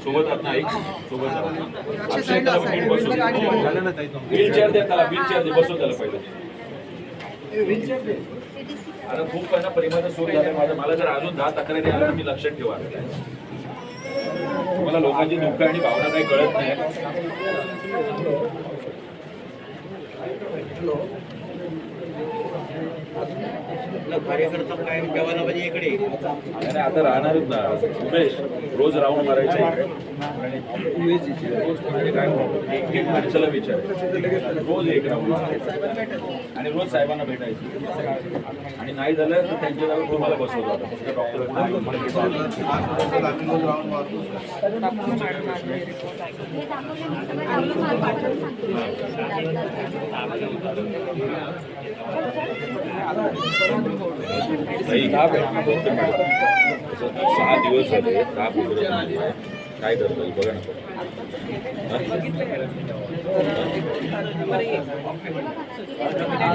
सोबत राहत नाही सोबत व्हीलचेअर द्या त्याला व्हीलचेअर दे बसव त्याला पहिले आता खूप त्यांना परिमाण सुरू झालं माझं मला जर अजून 10 तक्रारी आल्या मी लक्षात ठेवा तुम्हाला लोकांची दुःख आणि भावना काही कळत नाही कार्यकर्ता काय जवाना पाहिजे इकडे आणि आता राहणारच ना उमेश रोज राऊंड मारायचं काय एक माणसाला विचार रोज एक राऊंड आणि रोज साहेबांना भेटायचं आणि नाही झालं तर त्यांच्या जागा तुम्हाला बसवलं होतं फक्त डॉक्टर सहा दिवस झाले ताप उतरत नाही काय करता येईल बघा ना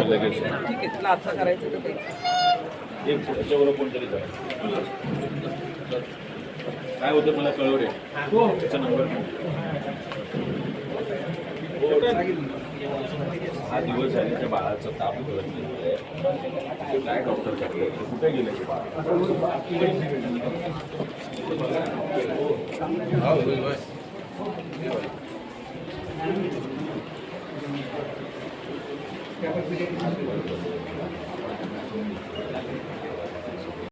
लगेच एक त्याच्याबरोबर कोणतरी काय होतं मला कळव रे त्याचा नंबर 6 दिवस झाले त्या बाळाचा ताप उतरत नाही काय डॉक्टर कुठे गेले ते बाळ